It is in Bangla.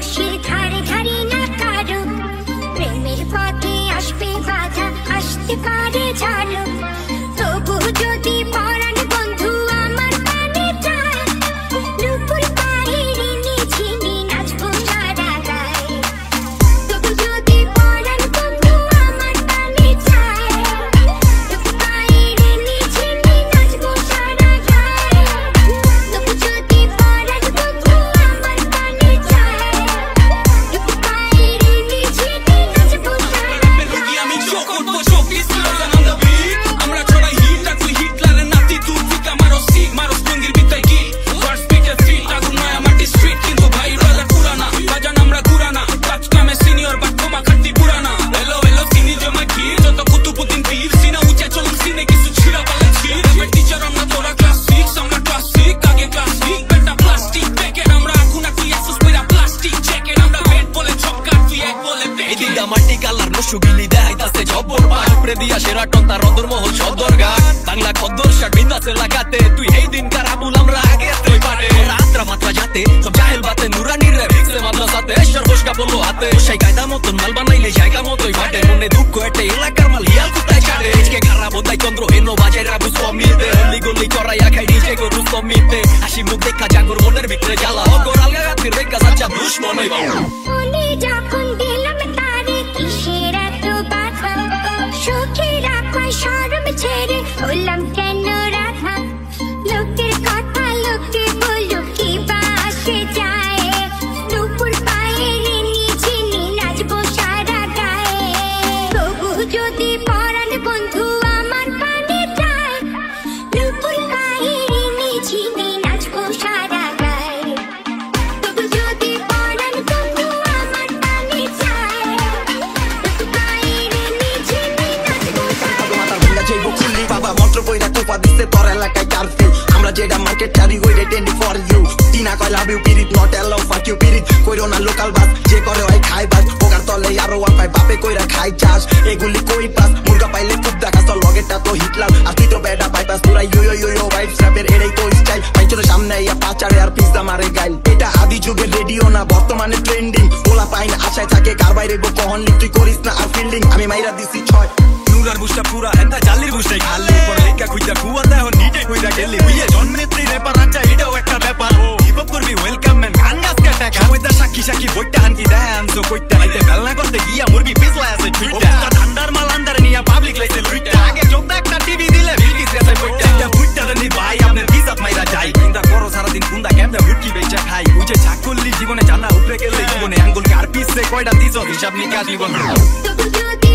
বসে ধারে ধারে না কারো প্রেমের পথে আসবে বাধা আসতে পারে ঝাড়ো তবু যদি পরাণ বন্ধু আমার কানে চায় নুপুর পায়ের নিঝিনি নাচবো সারা গায়ে তবু যদি পরাণ বন্ধু আমার কানে চায় নুপুর পায়ের নিঝিনি নাচবো সারা গায়ে তবু যদি পরাণ বন্ধু আমার কানে চায় নুপুর পায়ের নিঝিনি নাচবো সারা গায়ে আমি চোখ করবো চব্বিশ আমরা ছড়াই হিট আর তুই হিটলারের নাতি তুই ফিকা মারো সিট মারো স্ট্রিঙ্গের ভিতরে কি ফার্স্ট পিকের স্ট্রিট আগুন নয় মাটি স্ট্রিট কিন্তু ভাই রাজা পুরানা বাজান আমরা পুরানা কাজ কামে সিনিয়র বাট তোমা খাটি পুরানা এলো এলো সিনি জমা কি যত কুতুবুদ্দিন পীর সিনা উঁচে চলুন সিনে কিছু ছিড়া পালে ছিড় এবার টিচার আমরা তোরা ক্লাস 6 আমরা ক্লাস 6 আগে ক্লাস 6 বেটা প্লাস্টিক প্যাকেট আমরা এখন তুই আসুস কইরা প্লাস্টিক জ্যাকেট আমরা বেড বলে ছক্কা তুই এক বলে এই দিদা মাটি কালার নসুগিলি দেখাইতাছে জব্বর পাট উপরে দিয়া সেরাটন তার অন্দরমহল সদর ঘাট বাংলা খদ্দর শার্ট বিন্দাসে লাগাতে তুই এই দিন কারাবুল আমরা আগে তুই পাটে রাত্রা মাত্রা যাতে সব জাহেল বাতে নুরানির রে ভিক্সে মাদ্রাসাতে সর্বস্কা বললো হাতে সেই গায়দা মতন মাল বানাইলে জায়গা মতোই ফাটে মনে দুঃখ এটে এলাকার মাল হিয়াল কুতায় ছাড়ে আজকে খারাপ হতাই চন্দ্র হেনো বাজায় রাবুস কমিতে হলি গলি চড়াইয়া খাই নিজে গরু কমিতে হাসি মুখ দেখা জাগর মনের ভিতরে জ্বালা অগরাল গাতির রেখা সাচ্চা দুশ্মন হইবা উনি যখন দিলাম তারে কিসের এত বাধা সুখে রাখায় শরম ছেড়ে হলাম কেন রাধা লোকের কথা লোকে বলো কি বা আসে যায় নুপুর পায়ের নিঝিনি নাচবো সারা গায়ে তবু যদি পরাণ বন্ধু আমার কানে চায় নুপুর পায়ের নিঝিনি নাচবো সারা গায়ে তবু যদি পরাণ বন্ধু আমার কানে চায় নুপুর পায়ের নিঝিনি নাচবো সারা গায়ে বাবা মন্ত্র কইরা তোপা দিতে তোর এলাকায় কারফিউ আমরা যেটা মার্কেট চারি হইরে টেন্ডি ফর ইউ টিনা কয় লাভ ইউ পিরিট নট অ্যালাউ ফাক ইউ পিরিট কইরো না লোকাল বাস যে করে হয় খাই বাস ওকার তলে আরো ওয়ান পাই বাপে কইরা খাই চাষ এগুলি কই পাস মুরগা পাইলে খুব দেখাস তোর লগেটা তো হিটলাম আর তুই তো বেডা বাইপাস পুরা ইউ ইউ ইউ ওয়াইফ স্ট্র্যাপের এটাই তো স্টাইল পাইচোর সামনে ইয়া পাচারে আর পিজ্জা মারে গাইল এটা আদি যুগের রেডিও না বর্তমানে ট্রেন্ডিং ওলা পাইন আশায় থাকে কার বাইরে গো কহন লিখ তুই করিস না আর ফিল্ডিং আমি মাইরা দিছি 6 নুরার বুঝটা পুরা এন্তা জালির বুঝটাই খালি পর লেখা খুঁজা কুয়া দেহ নিটে কইরা গেলি বুঝে জন্মেত্রী রেপার আচ্ছা এটাও একটা ব্যাপার হিপ হপ করবি ওয়েলকাম ম্যান গান গাছ কাটা সময়টা সাক্ষী সাক্ষী বইটা হানকি দেন তো কইতে লাইতে বেলনা করতে গিয়া মুরগি পিছলা আছে টুইটা ঠান্ডার মাল আন্ডার নিয়া পাবলিক লাইতে লুইটা আগে চোখটা একটা টিভি দিলে বিলকিস গেছে কইটা এটা ফুইটা নি ভাই আপনার বিজাত মাইরা যাই চিন্তা করো সারা দিন কুন্দা কেমনে হুটকি বেচা খাই বুঝে চাকুল্লি জীবনে জানা উপরে গেলে জীবনে আঙ্গুল কার পিছে কয়টা দিছো হিসাব নিকাশ জীবন তবু যদি